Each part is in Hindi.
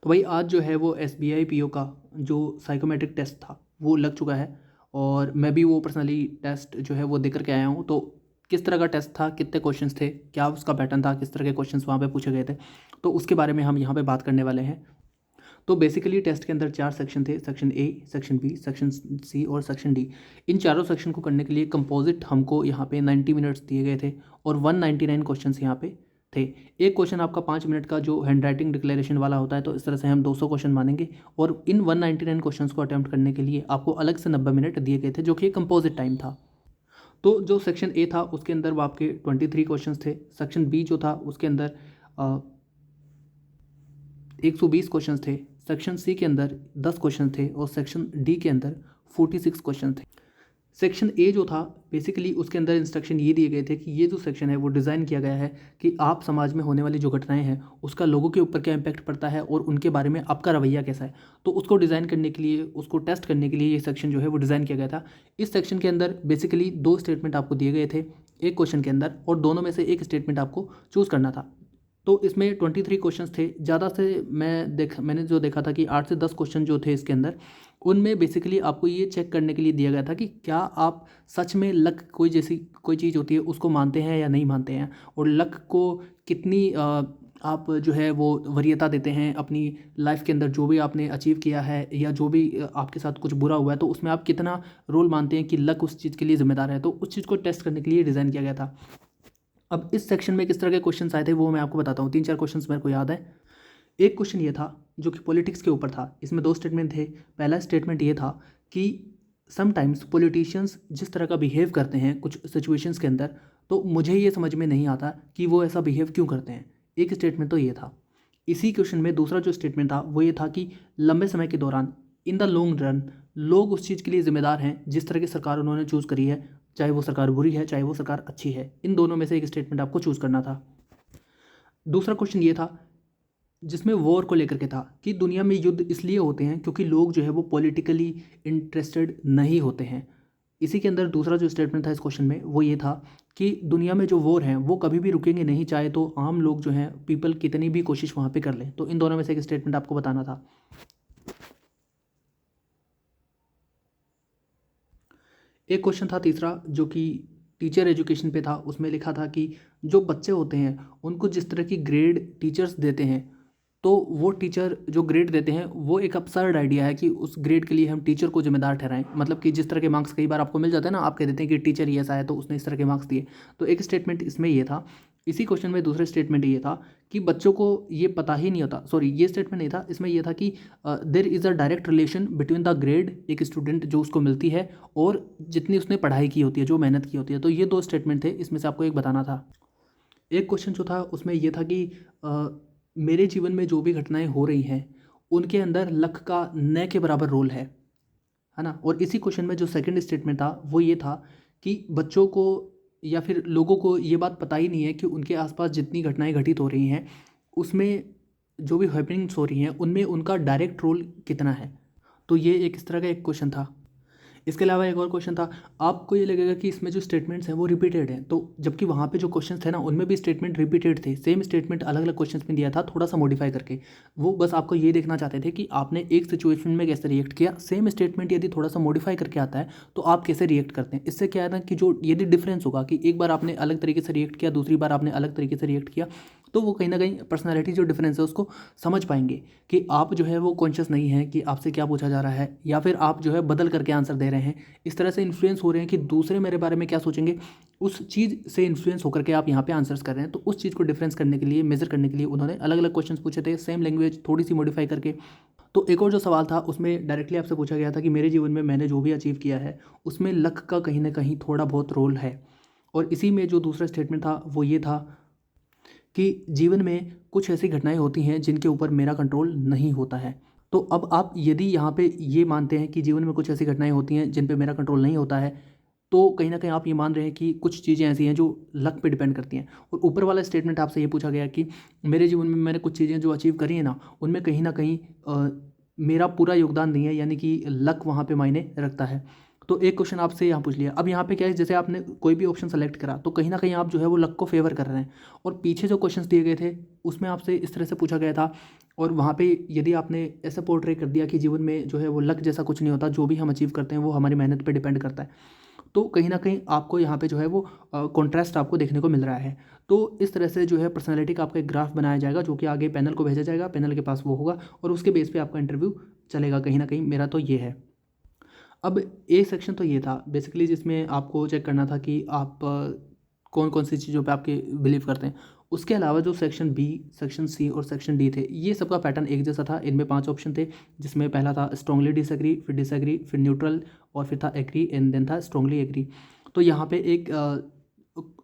तो भाई आज जो है वो SBI PO का जो साइकोमेट्रिक टेस्ट था वो लग चुका है और मैं भी वो पर्सनली टेस्ट जो है वो दे करके आया हूँ। तो किस तरह का टेस्ट था, कितने क्वेश्चंस थे, क्या उसका पैटर्न था, किस तरह के क्वेश्चंस वहाँ पे पूछे गए थे, तो उसके बारे में हम यहाँ पे बात करने वाले हैं। तो बेसिकली टेस्ट के अंदर 4 सेक्शन थे, section A, section B, section C और सेक्शन डी। इन चारों सेक्शन को करने के लिए कंपोजिट हमको यहाँ पे 90 मिनट्स दिए गए थे और 199 क्वेश्चंस यहाँ पे थे। एक क्वेश्चन आपका 5 मिनट का जो हैंड राइटिंग डिक्लेरेशन वाला होता है, तो इस तरह से हम 200 क्वेश्चन मानेंगे और इन 199 क्वेश्चंस को अटैम्प्ट करने के लिए आपको अलग से 90 मिनट दिए गए थे, जो कि कंपोजिट टाइम था। तो जो सेक्शन ए था उसके अंदर वो आपके 23 क्वेश्चंस थे। सेक्शन बी जो था उसके अंदर 120 क्वेश्चन थे। सेक्शन सी के अंदर 10 क्वेश्चन थे और सेक्शन डी के अंदर 46 क्वेश्चन थे। सेक्शन ए जो था बेसिकली उसके अंदर इंस्ट्रक्शन ये दिए गए थे कि ये जो सेक्शन है वो डिज़ाइन किया गया है कि आप समाज में होने वाली जो घटनाएं हैं उसका लोगों के ऊपर क्या इम्पैक्ट पड़ता है और उनके बारे में आपका रवैया कैसा है। तो उसको डिज़ाइन करने के लिए, उसको टेस्ट करने के लिए ये सेक्शन जो है वो डिज़ाइन किया गया था। इस सेक्शन के अंदर बेसिकली 2 स्टेटमेंट आपको दिए गए थे एक क्वेश्चन के अंदर और दोनों में से एक स्टेटमेंट आपको चूज़ करना था। तो इसमें 23 क्वेश्चंस थे। ज़्यादा से मैंने जो देखा था कि 8 से 10 क्वेश्चन जो थे इसके अंदर, उनमें बेसिकली आपको ये चेक करने के लिए दिया गया था कि क्या आप सच में लक कोई चीज़ होती है उसको मानते हैं या नहीं मानते हैं, और लक को कितनी आप जो है वो वरीयता देते हैं अपनी लाइफ के अंदर। जो भी आपने अचीव किया है या जो भी आपके साथ कुछ बुरा हुआ है, तो उसमें आप कितना रोल मानते हैं कि लक उस चीज़ के लिए जिम्मेदार है। तो उस चीज़ को टेस्ट करने के लिए डिज़ाइन किया गया था। अब इस सेक्शन में किस तरह के क्वेश्चंस आए थे वो मैं आपको बताता हूँ। 3-4 क्वेश्चंस मेरे को याद है। एक क्वेश्चन ये था जो कि पॉलिटिक्स के ऊपर था। इसमें 2 स्टेटमेंट थे। पहला स्टेटमेंट ये था कि समटाइम्स पॉलिटिशियंस जिस तरह का बिहेव करते हैं कुछ सिचुएशंस के अंदर, तो मुझे ये समझ में नहीं आता कि वो ऐसा बिहेव क्यों करते हैं। एक स्टेटमेंट तो ये था। इसी क्वेश्चन में दूसरा जो स्टेटमेंट था वो ये था कि लंबे समय के दौरान, इन द लॉन्ग रन, लोग उस चीज़ के लिए जिम्मेदार हैं जिस तरह की सरकार उन्होंने चूज़ करी है, चाहे वो सरकार बुरी है चाहे वो सरकार अच्छी है। इन दोनों में से एक स्टेटमेंट आपको चूज़ करना था। दूसरा क्वेश्चन ये था जिसमें वॉर को लेकर के था कि दुनिया में युद्ध इसलिए होते हैं क्योंकि लोग जो है वो पॉलिटिकली इंटरेस्टेड नहीं होते हैं। इसी के अंदर दूसरा जो स्टेटमेंट था इस क्वेश्चन में वो ये था कि दुनिया में जो वॉर हैं वो कभी भी रुकेंगे नहीं, चाहे तो आम लोग जो हैं पीपल कितनी भी कोशिश वहाँ पे कर लें। तो इन दोनों में से एक स्टेटमेंट आपको बताना था। एक क्वेश्चन था तीसरा जो कि टीचर एजुकेशन पे था। उसमें लिखा था कि जो बच्चे होते हैं उनको जिस तरह की ग्रेड टीचर्स देते हैं, तो वो टीचर जो ग्रेड देते हैं वो एक absurd आइडिया है कि उस ग्रेड के लिए हम टीचर को जिम्मेदार ठहराएं। मतलब कि जिस तरह के मार्क्स कई बार आपको मिल जाते हैं ना, आप कह देते हैं कि टीचर ही ऐसा है तो उसने इस तरह के मार्क्स दिए। तो एक स्टेटमेंट इसमें ये था। इसी क्वेश्चन में दूसरा स्टेटमेंट ये था कि बच्चों को ये पता ही नहीं होता, सॉरी ये स्टेटमेंट नहीं था, इसमें ये था कि there is a direct relation between the grade एक स्टूडेंट जो उसको मिलती है और जितनी उसने पढ़ाई की होती है, जो मेहनत की होती है। तो ये 2 स्टेटमेंट थे, इसमें से आपको एक बताना था। एक क्वेश्चन जो था उसमें ये था कि मेरे जीवन में जो भी घटनाएं हो रही हैं उनके अंदर लक का न के बराबर रोल है ना। और इसी क्वेश्चन में जो सेकंड स्टेटमेंट था वो ये था कि बच्चों को या फिर लोगों को ये बात पता ही नहीं है कि उनके आसपास जितनी घटनाएं घटित हो रही हैं उसमें जो भी हैपनिंग्स हो रही हैं उनमें उनका डायरेक्ट रोल कितना है। तो ये एक इस तरह का एक क्वेश्चन था। इसके अलावा एक और क्वेश्चन था। आपको ये लगेगा कि इसमें जो स्टेटमेंट्स हैं वो रिपीटेड हैं, तो जबकि वहाँ पे जो क्वेश्चन थे ना उनमें भी स्टेटमेंट रिपीटेड थे। सेम स्टेटमेंट अलग अलग क्वेश्चन में दिया था, थोड़ा सा मॉडिफाई करके। वो बस आपको ये देखना चाहते थे कि आपने एक सिचुएशन में कैसे रिएक्ट किया। सेम स्टेटमेंट यदि थोड़ा सा मॉडिफाई करके आता है तो आप कैसे रिएक्ट करते हैं। इससे क्या है ना कि जो यदि डिफरेंस होगा कि एक बार आपने अलग तरीके से रिएक्ट किया, दूसरी बार आपने अलग तरीके से रिएक्ट किया, तो वो कहीं ना कहीं पर्सनैलिटी जो डिफरेंस है उसको समझ पाएंगे कि आप जो है वो कॉन्शियस नहीं है कि आपसे क्या पूछा जा रहा है, या फिर आप जो है बदल करके आंसर दे रहे हैं। इस तरह से इन्फ्लुएंस हो रहे हैं कि दूसरे मेरे बारे में क्या सोचेंगे, उस चीज़ से इन्फ्लुएंस होकर के आप यहाँ पे आंसर्स कर रहे हैं। तो उस चीज़ को डिफरेंस करने के लिए, मेजर करने के लिए उन्होंने अलग अलग क्वेश्चंस पूछे थे, सेम लैंग्वेज थोड़ी सी मॉडिफाई करके। तो एक और जो सवाल था उसमें डायरेक्टली आपसे पूछा गया था कि मेरे जीवन में मैंने जो भी अचीव किया है उसमें लक का कहीं ना कहीं थोड़ा बहुत रोल है। और इसी में जो दूसरा स्टेटमेंट था वो ये था कि जीवन में कुछ ऐसी घटनाएं होती हैं जिनके ऊपर मेरा कंट्रोल नहीं होता है। तो अब आप यदि यहाँ पे ये मानते हैं कि जीवन में कुछ ऐसी घटनाएं होती हैं जिन पे मेरा कंट्रोल नहीं होता है, तो कहीं ना कहीं आप ये मान रहे हैं कि कुछ चीज़ें ऐसी हैं जो लक पे डिपेंड करती हैं। और ऊपर वाला स्टेटमेंट आपसे ये पूछा गया कि मेरे जीवन में मैंने कुछ चीज़ें जो अचीव करी हैं ना उनमें कहीं ना कहीं मेरा पूरा योगदान नहीं है, यानी कि लक वहाँ पे मायने रखता है। तो एक क्वेश्चन आपसे यहाँ पूछ लिया। अब यहाँ पे क्या है, जैसे आपने कोई भी ऑप्शन सेलेक्ट करा तो कहीं ना कहीं आप जो है वो लक को फेवर कर रहे हैं। और पीछे जो क्वेश्चंस दिए गए थे उसमें आपसे इस तरह से पूछा गया था और वहाँ पे यदि आपने ऐसा पोर्ट्रे कर दिया कि जीवन में जो है वो लक जैसा कुछ नहीं होता, जो भी हम अचीव करते हैं वो हमारी मेहनत पे डिपेंड करता है, तो कहीं न कहीं आपको यहाँ पे जो है वो कॉन्ट्रास्ट आपको देखने को मिल रहा है। तो इस तरह से जो है पर्सनैलिटी का आपका एक ग्राफ बनाया जाएगा, जो कि आगे पैनल को भेजा जाएगा, पैनल के पास वो होगा और उसके बेस पे आपका इंटरव्यू चलेगा कहीं न कहीं, मेरा तो ये है। अब ए सेक्शन तो ये था बेसिकली, जिसमें आपको चेक करना था कि आप कौन-कौन सी चीज़ों पे आपके बिलीव करते हैं। उसके अलावा जो सेक्शन बी, सेक्शन सी और सेक्शन डी थे, ये सबका पैटर्न एक जैसा था। इनमें 5 ऑप्शन थे, जिसमें पहला था स्ट्रांगली डिसएग्री, फिर न्यूट्रल और फिर था एग्री एंड देन था स्ट्रांगली एग्री। तो यहाँ पे एक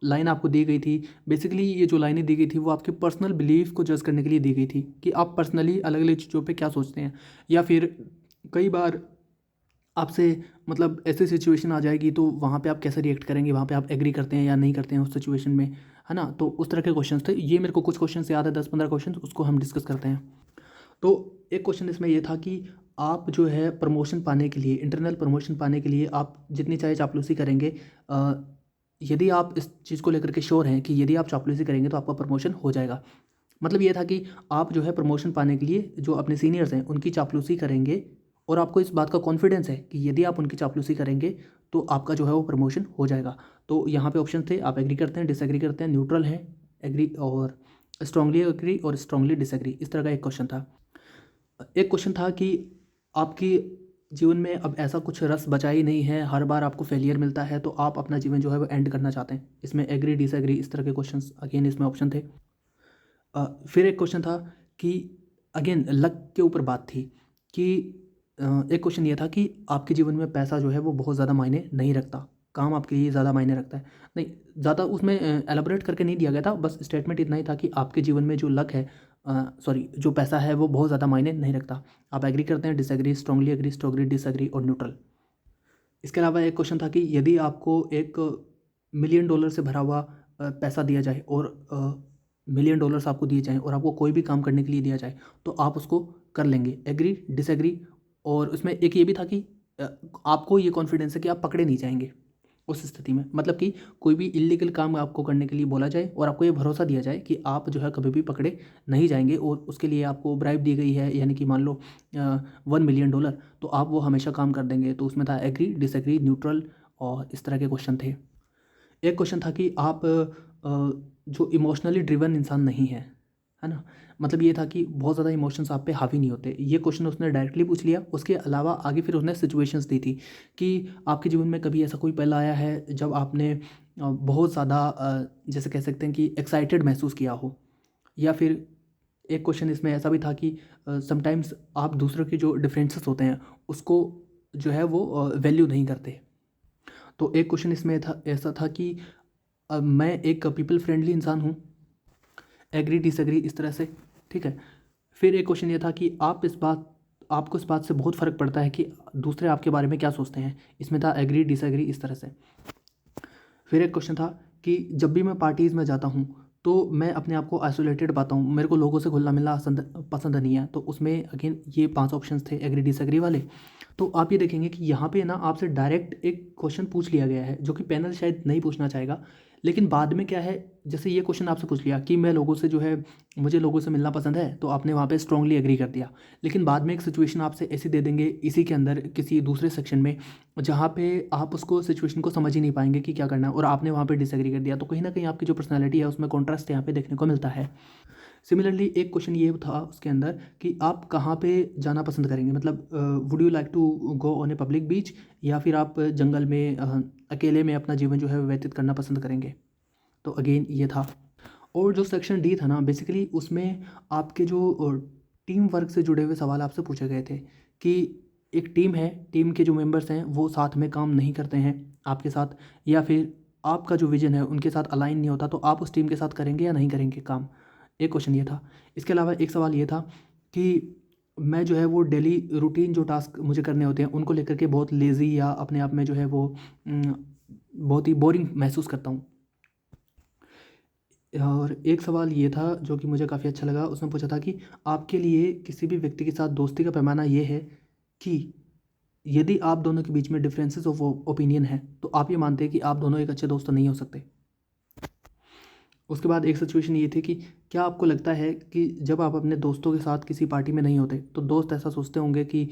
लाइन आपको दी गई थी। बेसिकली ये जो लाइनें दी गई थी वो आपके पर्सनल बिलीफ को जज करने के लिए दी गई थी कि आप पर्सनली अलग-अलग चीज़ों पे क्या सोचते हैं, या फिर कई बार आपसे मतलब ऐसी सिचुएशन आ जाएगी तो वहाँ पे आप कैसे रिएक्ट करेंगे, वहाँ पे आप एग्री करते हैं या नहीं करते हैं उस सिचुएशन में, है ना? तो उस तरह के क्वेश्चंस थे। ये मेरे को कुछ क्वेश्चंस याद है, 10-15 क्वेश्चंस, उसको हम डिस्कस करते हैं। तो एक क्वेश्चन इसमें ये था कि आप जो है प्रमोशन पाने के लिए, इंटरनल प्रमोशन पाने के लिए आप जितनी चाहे चापलूसी करेंगे, अ, यदि आप इस चीज़ को लेकर के श्योर हैं कि यदि आप चापलूसी करेंगे तो आपका प्रमोशन हो जाएगा। मतलब ये था कि आप जो है प्रमोशन पाने के लिए जो अपने सीनियर्स हैं उनकी चापलूसी करेंगे, और आपको इस बात का कॉन्फिडेंस है कि यदि आप उनकी चापलूसी करेंगे तो आपका जो है वो प्रमोशन हो जाएगा। तो यहाँ पे ऑप्शन थे, आप एग्री करते हैं, डिसएग्री करते हैं, न्यूट्रल हैं, एग्री और स्ट्रांगली एग्री और स्ट्रांगली डिसएग्री, इस तरह का एक क्वेश्चन था। एक क्वेश्चन था कि आपकी जीवन में अब ऐसा कुछ रस बचा ही नहीं है, हर बार आपको फेलियर मिलता है, तो आप अपना जीवन जो है वो एंड करना चाहते हैं। इसमें एग्री डिसएग्री इस तरह के क्वेश्चंस अगेन इसमें ऑप्शन थे। फिर एक क्वेश्चन था कि अगेन लक के ऊपर बात थी कि एक क्वेश्चन ये था कि आपके जीवन में पैसा जो है वो बहुत ज़्यादा मायने नहीं रखता, काम आपके लिए ज़्यादा मायने रखता है। नहीं, ज़्यादा उसमें एलाबोरेट करके नहीं दिया गया था, बस स्टेटमेंट इतना ही था कि आपके जीवन में जो लक है, सॉरी जो पैसा है वो बहुत ज़्यादा मायने नहीं रखता। आप एग्री करते हैं, डिसएग्री, स्ट्रांगली डिसएग्री और न्यूट्रल। इसके अलावा एक क्वेश्चन था कि यदि आपको एक $1,000,000 से भरा हुआ पैसा दिया जाए और $1,000,000 आपको दिए जाएँ और आपको कोई भी काम करने के लिए दिया जाए, तो आप उसको कर लेंगे, एग्री, डिसएग्री। और उसमें एक ये भी था कि अ, आपको ये कॉन्फिडेंस है कि आप पकड़े नहीं जाएँगे उस स्थिति में। मतलब कि कोई भी इल्लीगल काम आपको करने के लिए बोला जाए और आपको ये भरोसा दिया जाए कि आप जो है कभी भी पकड़े नहीं जाएँगे, और उसके लिए आपको ब्राइब दी गई है, यानी कि मान लो $1,000,000, तो आप वो हमेशा काम कर देंगे। तो उसमें था एग्री, डिसएग्री, न्यूट्रल और इस तरह के क्वेश्चन थे। एक क्वेश्चन था कि आप जो इमोशनली ड्रिवन इंसान नहीं हैं, है ना? मतलब ये था कि बहुत ज़्यादा इमोशंस आप पे हावी नहीं होते। ये क्वेश्चन उसने डायरेक्टली पूछ लिया। उसके अलावा आगे फिर उसने सिचुएशंस दी थी कि आपके जीवन में कभी ऐसा कोई पल आया है जब आपने बहुत ज़्यादा जैसे कह सकते हैं कि एक्साइटेड महसूस किया हो, या फिर एक क्वेश्चन इसमें ऐसा भी था कि समटाइम्स आप दूसरों के जो डिफरेंसेस होते हैं उसको जो है वो वैल्यू नहीं करते। तो एक क्वेश्चन इसमें था, ऐसा था कि मैं एक पीपल फ्रेंडली इंसान हूँ, एग्री डिसएग्री इस तरह से, ठीक है। फिर एक क्वेश्चन ये था कि आपको इस बात से बहुत फ़र्क पड़ता है कि दूसरे आपके बारे में क्या सोचते हैं, इसमें था एग्री डिसएग्री इस तरह से। फिर एक क्वेश्चन था कि जब भी मैं पार्टीज़ में जाता हूँ तो मैं अपने आप को आइसोलेटेड पाता हूँ, मेरे को लोगों से घुलना मिलना पसंद नहीं है। तो उसमें अगेन ये 5 ऑप्शंस थे एग्री डिसएग्री वाले। तो आप ये देखेंगे कि यहाँ पे ना आपसे डायरेक्ट एक क्वेश्चन पूछ लिया गया है, जो कि पैनल शायद नहीं पूछना चाहेगा, लेकिन बाद में क्या है, जैसे ये क्वेश्चन आपसे पूछ लिया कि मैं लोगों से जो है, मुझे लोगों से मिलना पसंद है, तो आपने वहाँ पे स्ट्रांगली एग्री कर दिया। लेकिन बाद में एक सिचुएशन आपसे ऐसी दे देंगे इसी के अंदर किसी दूसरे सेक्शन में, जहाँ पे आप उसको सिचुएशन को समझ ही नहीं पाएंगे कि क्या करना है, और आपने वहाँ पे डिसएग्री कर दिया। तो कहीं ना कहीं आपकी जो पर्सनैलिटी है उसमें कॉन्ट्रास्ट यहाँ पे देखने को मिलता है। सिमिलरली एक क्वेश्चन ये था उसके अंदर कि आप कहाँ पे जाना पसंद करेंगे, मतलब would you like to go on a public beach, या फिर आप जंगल में अकेले में अपना जीवन जो है व्यतीत करना पसंद करेंगे। तो अगेन ये था। और जो सेक्शन डी था ना, बेसिकली उसमें आपके जो टीम वर्क से जुड़े हुए सवाल आपसे पूछे गए थे कि एक टीम है, टीम के जो मेंबर्स हैं वो साथ में काम नहीं करते हैं आपके साथ, या फिर आपका जो विजन है उनके साथ अलाइन नहीं होता, तो आप उस टीम के साथ करेंगे या नहीं करेंगे काम। एक क्वेश्चन ये था। इसके अलावा एक सवाल ये था कि मैं जो है वो डेली रूटीन जो टास्क मुझे करने होते हैं उनको लेकर के बहुत लेज़ी या अपने आप में जो है वो बहुत ही बोरिंग महसूस करता हूँ। और एक सवाल ये था जो कि मुझे काफ़ी अच्छा लगा, उसमें पूछा था कि आपके लिए किसी भी व्यक्ति के साथ दोस्ती का पैमाना ये है कि यदि आप दोनों के बीच में डिफरेंसेस ऑफ ओपिनियन है तो आप ये मानते हैं कि आप दोनों एक अच्छे दोस्त नहीं हो सकते। उसके बाद एक सिचुएशन ये थी कि क्या आपको लगता है कि जब आप अपने दोस्तों के साथ किसी पार्टी में नहीं होते तो दोस्त ऐसा सोचते होंगे कि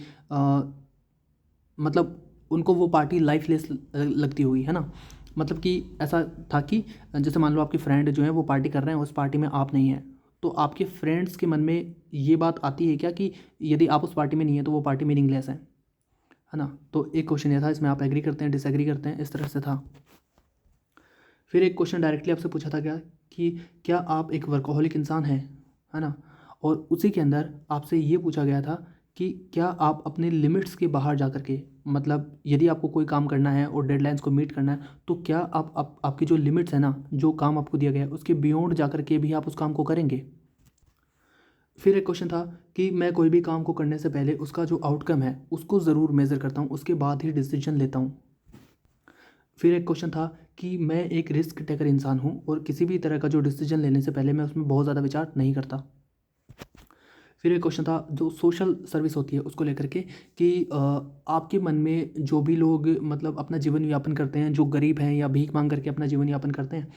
मतलब उनको वो पार्टी लाइफलेस लगती होगी, है ना। मतलब कि ऐसा था कि जैसे मान लो आपके फ्रेंड जो हैं वो पार्टी कर रहे हैं, उस पार्टी में आप नहीं हैं, तो आपके फ्रेंड्स के मन में ये बात आती है क्या कि यदि आप उस पार्टी में नहीं हैं तो वो पार्टी मीनिंगलेस है ना। तो एक क्वेश्चन ये था, इसमें आप एग्री करते हैं डिसएग्री करते हैं, इस तरह से था। फिर एक क्वेश्चन डायरेक्टली आपसे पूछा था क्या कि क्या आप एक वर्कोहलिक इंसान हैं, है ना। और उसी के अंदर आपसे ये पूछा गया था कि क्या आप अपने लिमिट्स के बाहर जा कर के, मतलब यदि आपको कोई काम करना है और डेडलाइंस को मीट करना है तो क्या आपकी जो लिमिट्स है ना, जो काम आपको दिया गया है उसके बियॉन्ड जा कर के भी आप उस काम को करेंगे। फिर एक क्वेश्चन था कि मैं कोई भी काम को करने से पहले उसका जो आउटकम है उसको ज़रूर मेज़र करता हूँ, उसके बाद ही डिसीजन लेता हूँ। फिर एक क्वेश्चन था कि मैं एक रिस्क टेकर इंसान हूँ और किसी भी तरह का जो डिसीजन लेने से पहले मैं उसमें बहुत ज़्यादा विचार नहीं करता। फिर एक क्वेश्चन था जो सोशल सर्विस होती है उसको लेकर के कि आपके मन में जो भी लोग मतलब अपना जीवन यापन करते हैं, जो गरीब हैं या भीख मांग करके अपना जीवन यापन करते हैं,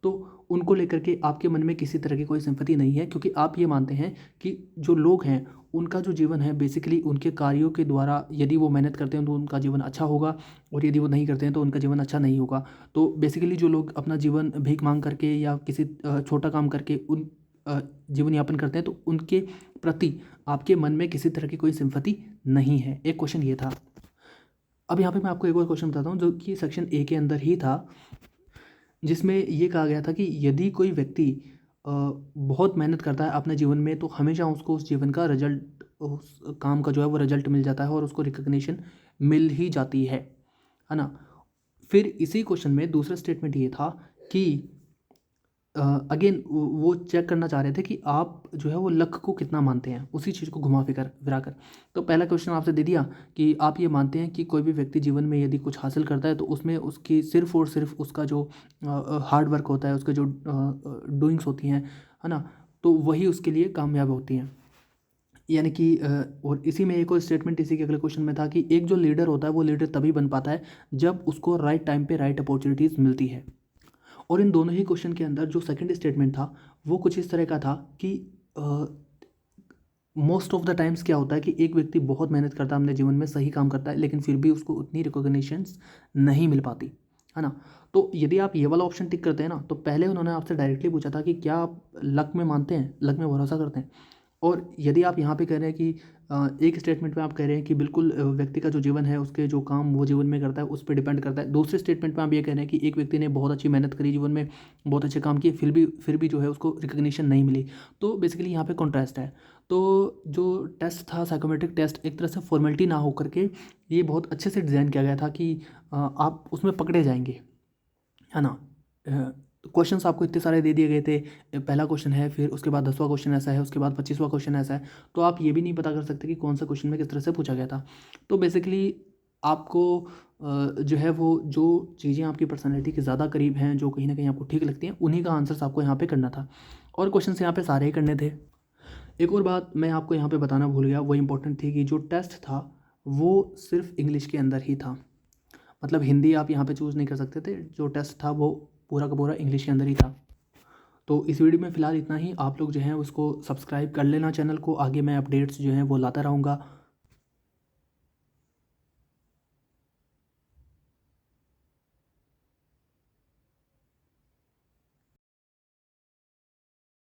तो उनको लेकर के आपके मन में किसी तरह की कोई सिंपैथी नहीं है, क्योंकि आप ये मानते हैं कि जो लोग हैं उनका जो जीवन है बेसिकली उनके कार्यों के द्वारा, यदि वो मेहनत करते हैं तो उनका जीवन अच्छा होगा, और यदि वो नहीं करते हैं तो उनका जीवन अच्छा नहीं होगा। तो बेसिकली जो लोग अपना जीवन भीख मांग करके या किसी छोटा काम करके उन जीवन यापन करते हैं तो उनके प्रति आपके मन में किसी तरह की कोई सिंपैथी नहीं है। एक क्वेश्चन ये था। अब यहाँ पे मैं आपको एक और क्वेश्चन बताता हूँ जो कि सेक्शन ए के अंदर ही था, जिसमें ये कहा गया था कि यदि कोई व्यक्ति बहुत मेहनत करता है अपने जीवन में तो हमेशा उसको उस जीवन का रिजल्ट, उस काम का जो है वो रिजल्ट मिल जाता है और उसको रिकग्निशन मिल ही जाती है ना। फिर इसी क्वेश्चन में दूसरा स्टेटमेंट ये था कि अगेन वो चेक करना चाह रहे थे कि आप जो है वो लक को कितना मानते हैं, उसी चीज़ को घुमा फिरा कर। तो पहला क्वेश्चन आपसे दे दिया कि आप ये मानते हैं कि कोई भी व्यक्ति जीवन में यदि कुछ हासिल करता है तो उसमें उसकी सिर्फ और सिर्फ उसका जो हार्ड वर्क होता है, उसके जो डूइंग्स होती हैं, है ना, तो वही उसके लिए कामयाब होती हैं। यानी कि और इसी में एक और स्टेटमेंट इसी के अगले क्वेश्चन में था कि एक जो लीडर होता है वो लीडर तभी बन पाता है जब उसको राइट टाइम पे राइट अपॉर्चुनिटीज़ मिलती है। और इन दोनों ही क्वेश्चन के अंदर जो सेकंड स्टेटमेंट था वो कुछ इस तरह का था कि मोस्ट ऑफ द टाइम्स क्या होता है कि एक व्यक्ति बहुत मेहनत करता है अपने जीवन में, सही काम करता है, लेकिन फिर भी उसको उतनी रिकॉग्निशंस नहीं मिल पाती, है ना। तो यदि आप ये वाला ऑप्शन टिक करते हैं ना, तो पहले उन्होंने आपसे डायरेक्टली पूछा था कि क्या आप लक में मानते हैं, लक में भरोसा करते हैं। और यदि आप यहाँ पे कह रहे हैं कि एक स्टेटमेंट में आप कह रहे हैं कि बिल्कुल व्यक्ति का जो जीवन है उसके जो काम वो जीवन में करता है उस पर डिपेंड करता है, दूसरे स्टेटमेंट में आप ये कह रहे हैं कि एक व्यक्ति ने बहुत अच्छी मेहनत करी जीवन में, बहुत अच्छे काम किए, फिर भी जो है उसको रिकग्निशन नहीं मिली। तो बेसिकली यहाँ पे कॉन्ट्रास्ट है। तो जो टेस्ट था साइकोमेट्रिक टेस्ट, एक तरह से फॉर्मेलिटी ना होकर के ये बहुत अच्छे से डिज़ाइन किया गया था कि आप उसमें पकड़े जाएंगे, है ना। क्वेश्चंस आपको इतने सारे दे दिए गए थे, पहला क्वेश्चन है, फिर उसके बाद 10वां क्वेश्चन ऐसा है, उसके बाद 25वां क्वेश्चन ऐसा है, तो आप ये भी नहीं पता कर सकते कि कौन सा क्वेश्चन में किस तरह से पूछा गया था। तो बेसिकली आपको जो है वो जो चीज़ें आपकी पर्सनैलिटी के ज़्यादा करीब हैं, जो कहीं ना कहीं आपको ठीक लगती हैं, उन्हीं का आंसर्स आपको यहाँ पे करना था, और क्वेश्चन यहाँ पे सारे ही करने थे। एक और बात मैं आपको यहाँ पे बताना भूल गया, वो इम्पोर्टेंट थी कि जो टेस्ट था वो सिर्फ इंग्लिश के अंदर ही था, मतलब हिंदी आप यहाँ पे चूज़ नहीं कर सकते थे, जो टेस्ट था वो पूरा का पूरा इंग्लिश के अंदर ही था। तो इस वीडियो में फ़िलहाल इतना ही। आप लोग जो हैं उसको सब्सक्राइब कर लेना चैनल को, आगे मैं अपडेट्स जो हैं वो लाता रहूँगा।